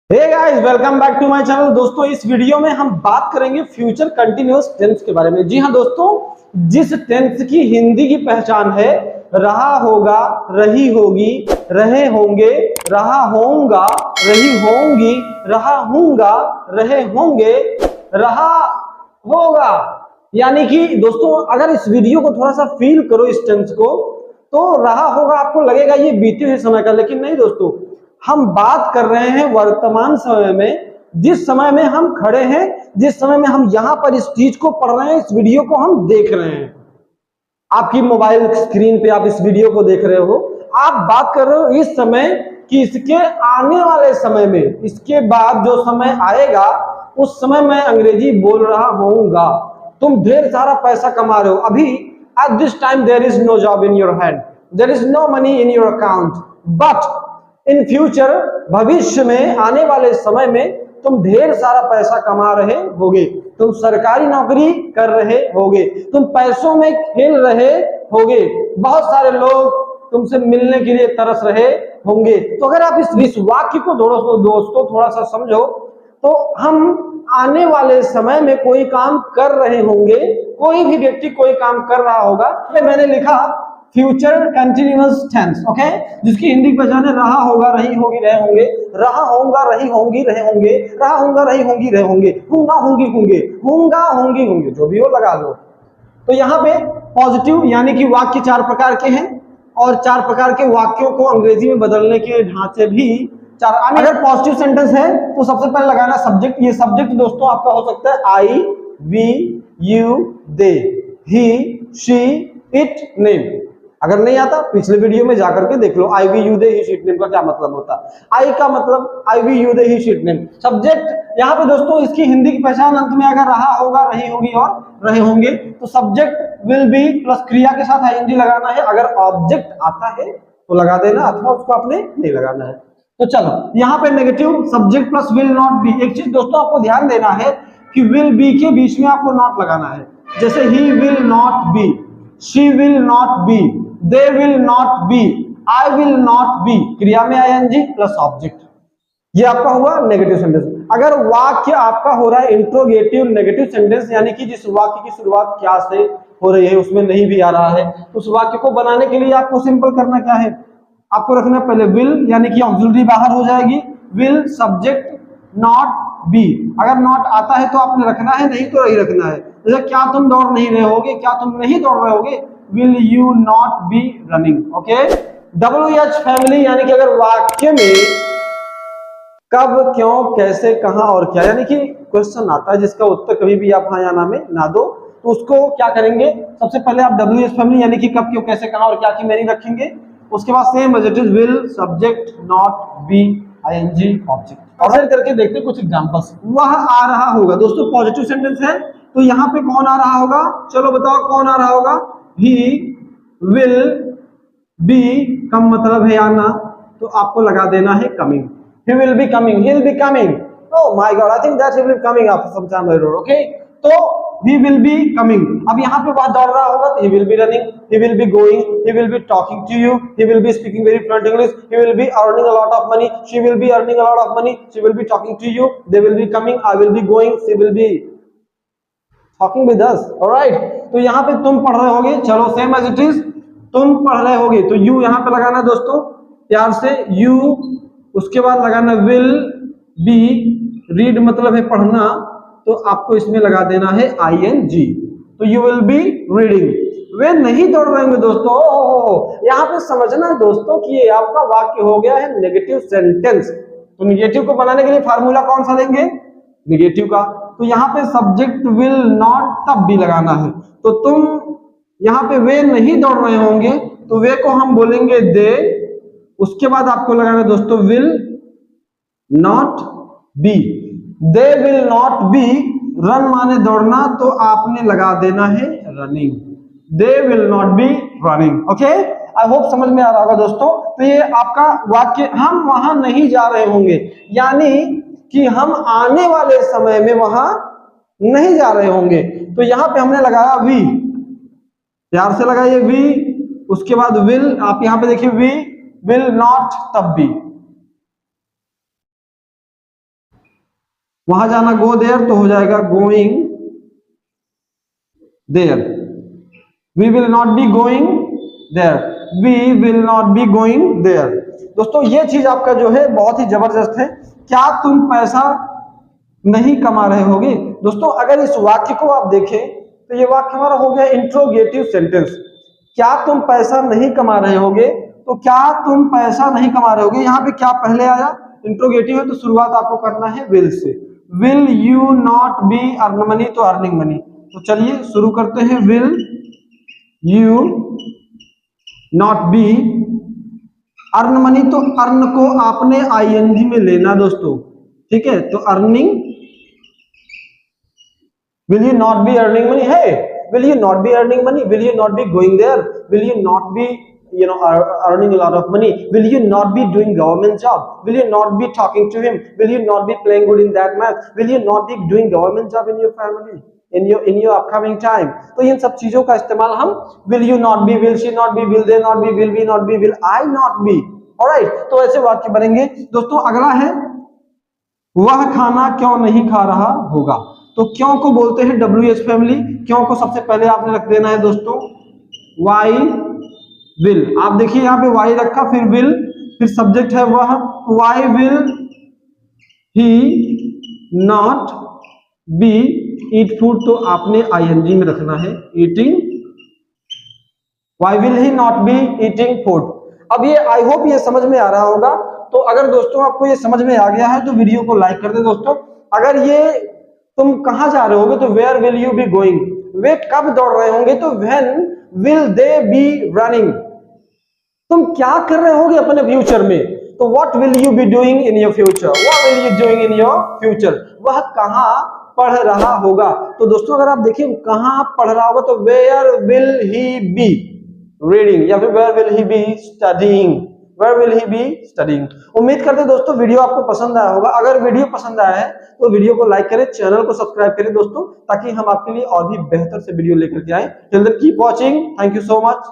Hey guys, welcome back to my channel. दोस्तों, इस video में हम बात करेंगे फ्यूचर कंटिन्यूअस टेंस के बारे में। जी हाँ दोस्तों, जिस टेंस की हिंदी की पहचान है रहा होगा, रही होगी, रहे होंगे, रहा होऊंगा, रही होंगी, रहा हूंगा, रहे होंगे, रहा होगा। यानी कि दोस्तों, अगर इस वीडियो को थोड़ा सा फील करो इस टेंस को, तो रहा होगा आपको लगेगा ये बीते हुए समय का, लेकिन नहीं दोस्तों, हम बात कर रहे हैं वर्तमान समय में। जिस समय में हम खड़े हैं, जिस समय में हम यहां पर इस चीज को पढ़ रहे हैं, इस वीडियो को हम देख रहे हैं, आपकी मोबाइल स्क्रीन पे आप इस वीडियो को देख रहे हो, आप बात कर रहे हो इस समय कि इसके आने वाले समय में, इसके बाद जो समय आएगा उस समय मैं अंग्रेजी बोल रहा होऊंगा। तुम ढेर सारा पैसा कमा रहे हो अभी, at this time there is no job in your hand, there is no money in your account, but in future, भविष्य में, आने वाले समय में तुम ढेर सारा पैसा कमा रहे होगे, तुम सरकारी नौकरी कर रहे होगे, तुम पैसों में खेल रहे होगे, बहुत सारे लोग तुमसे मिलने के लिए तरस रहे होंगे। तो अगर आप इस वाक्य को दोस्तों थोड़ा सा समझो, तो हम आने वाले समय में कोई काम कर रहे होंगे, कोई भी व्यक्ति कोई काम कर रहा होगा। मैंने लिखा फ्यूचर कंटिन्यूअस टेंस, ओके, जिसकी हिंदी पहचान है रहा होगा, रही होगी, रहे होंगे, रहा होगा, रही होंगी, रहे होंगे, रहा होगा, रही होंगी, रहे होंगे, होगा, होंगी, होंगे, होगा, होंगी, होंगे, जो भी हो लगा लो। तो यहाँ पे पॉजिटिव यानी कि वाक्य चार प्रकार के हैं, और चार प्रकार के वाक्यों को अंग्रेजी में बदलने के ढांचे भी चार। अगर पॉजिटिव सेंटेंस है तो सबसे पहले लगाना सब्जेक्ट। ये सब्जेक्ट दोस्तों आपका हो सकता है I, we, you, they, he, she, it, name. अगर नहीं आता पिछले वीडियो में जाकर के देख लो, I we you they he she it name का क्या मतलब होता है। आई का मतलब I we you they he she it name. Subject यहाँ पे दोस्तों इसकी हिंदी की पहचान अंत में अगर रहा होगा, रही होगी और रहे होंगे, तो सब्जेक्ट विल बी प्लस क्रिया के साथ आईएनजी लगाना है। अगर ऑब्जेक्ट आता है तो लगा देना, अथवा उसको आपने नहीं लगाना है। तो चलो यहाँ पे negative subject plus will not B. एक चीज दोस्तों आपको ध्यान देना है कि विल बी के बीच में आपको नॉट लगाना है। जैसे he will not B, she will not B, they will not B, I will not B, क्रिया में आईएनजी प्लस ऑब्जेक्ट। ये आपका हुआ नेगेटिव सेंटेंस। अगर वाक्य आपका हो रहा है इंट्रोगेटिव नेगेटिव सेंटेंस, यानी कि जिस वाक्य की शुरुआत क्या से हो रही है उसमें नहीं भी आ रहा है, तो उस वाक्य को बनाने के लिए आपको सिंपल करना क्या है, आपको रखना पहले विल, यानी कि ऑक्सिलरी बाहर हो जाएगी, विल सब्जेक्ट नॉट बी। अगर नॉट आता है तो आपने रखना है, नहीं तो नहीं रखना है। जैसे क्या तुम दौड़ नहीं रहे होगे, क्या तुम नहीं दौड़ रहे होगे, will you not be running. Okay, WH family, यानी कि अगर वाक्य में कब, क्यों, कैसे, कहां और क्या, यानी कि क्वेश्चन आता है जिसका उत्तर कभी भी आप हाँ या ना में ना दो, तो उसको क्या करेंगे, सबसे पहले आप WH फैमिली यानी कि कब, क्यों, कैसे, कहां और क्या की मीनिंग रखेंगे। उसके बाद same as it is will subject not be ING object. और फिर करके देखते हैं कुछ एग्जांपल्स। वह आ रहा होगा दोस्तों पॉजिटिव सेंटेंस है, तो यहाँ पे कौन आ रहा होगा, चलो बताओ कौन आ रहा होगा। ही विल बी, कम मतलब है आना, तो आपको लगा देना है coming. He will be coming, he'll be coming. Oh my God, I think that he will be coming after some time later. Okay, तो he will be coming. अब यहाँ पे बात दौड़ रहा होगा तो he will be running, he will be going, he will be talking to you, he will be speaking very fluent English, he will be earning a lot of money, she will be earning a lot of money, she will be talking to you, they will be coming, I will be going, she will be talking with us. Alright, तो यहाँ पे तुम पढ़ रहे होगे, चलो same as it is, तुम पढ़ रहे होगे तो you यहाँ पे लगाना दोस्तों प्यार से, you, उसके बाद लगाना विल बी, रीड मतलब है पढ़ना, तो आपको इसमें लगा देना है आईएनजी, तो यू विल बी रीडिंग। वे नहीं दौड़ रहे होंगे दोस्तों। यहाँ पे समझना है दोस्तों कि ये आपका वाक्य हो गया है नेगेटिव सेंटेंस। तो नेगेटिव को बनाने के लिए फार्मूला कौन सा देंगे, नेगेटिव का। तो यहाँ पे सब्जेक्ट विल नॉट तब भी लगाना है, तो तुम यहाँ पे वे नहीं दौड़ रहे होंगे, तो वे को हम बोलेंगे दे। उसके बाद आपको लगाना दोस्तों will not B, they will not B, run माने दौड़ना, तो आपने लगा देना है running, they will not B running. Okay, I hope समझ में आ रहा होगा दोस्तों। तो ये आपका वाक्य, हम वहां नहीं जा रहे होंगे, यानी कि हम आने वाले समय में वहां नहीं जा रहे होंगे, तो यहां पे हमने लगाया वी, प्यार से लगाइए वी, उसके बाद विल, आप यहां पे देखिए वी विल नॉट तब भी, वहां जाना गो देयर, तो हो जाएगा going there. We will not be going there, we will not be going there. दोस्तों ये चीज आपका जो है बहुत ही जबरदस्त है। क्या तुम पैसा नहीं कमा रहे होगे? दोस्तों अगर इस वाक्य को आप देखें तो ये वाक्य हमारा हो गया इंट्रोगेटिव सेंटेंस। क्या तुम पैसा नहीं कमा रहे होगे? तो क्या तुम पैसा नहीं कमा रहे होगे, यहाँ पे क्या पहले आया? इंट्रोगेटिव है तो शुरुआत आपको करना है will say. Will you not be earn money, तो अर्निंग मनी। तो चलिए शुरू करते हैं। Will you not be earn money, तो अर्न को आपने आईएनजी में लेना दोस्तों, ठीक है। तो earning, will you not be earning money है, will you not be earning money, will you not be going there, will you not be earning a lot of money, will you not be doing government job, will you not be talking to him, will you not be playing good in that match, will you not be doing government job in your family in your upcoming time। तो इन सब चीजों का इस्तेमाल हम will you not be, will she not be, will they not be, will we not be, will I not be, alright। तो ऐसे वाक्य बनेंगे दोस्तों। अगला है वह खाना क्यों नहीं खा रहा होगा। तो क्यों को बोलते हैं WH फैमिली। क्यों को सबसे पहले आपने रख देना है दोस्तों वाई विल। आप देखिए यहाँ पे वाई रखा, फिर विल, फिर सब्जेक्ट है वह। Why will he not be eat food, तो आपने आईएनजी में रखना है eating. Why will he not be eating food. अब ये आई होप ये समझ में आ रहा होगा। तो अगर दोस्तों आपको ये समझ में आ गया है तो वीडियो को लाइक कर दे दोस्तों। अगर ये तुम कहां जा रहे होगे तो where will you be going. वे कब दौड़ रहे होंगे तो when will they be running. तुम क्या कर रहे होगे अपने फ्यूचर में, तो what will you be doing in your future, what will you doing in your future. वह कहां पढ़ रहा होगा। तो दोस्तों अगर आप देखिए कहां पढ़ रहा होगा तो where will he be reading, या फिर where will he be studying, Where will he be studying। उम्मीद करते हैं दोस्तों वीडियो आपको पसंद आया होगा। अगर वीडियो पसंद आया है तो वीडियो को लाइक करें, चैनल को सब्सक्राइब करें दोस्तों, ताकि हम आपके लिए और भी बेहतर से वीडियो लेकर के आए। Till then keep watching, thank you so much.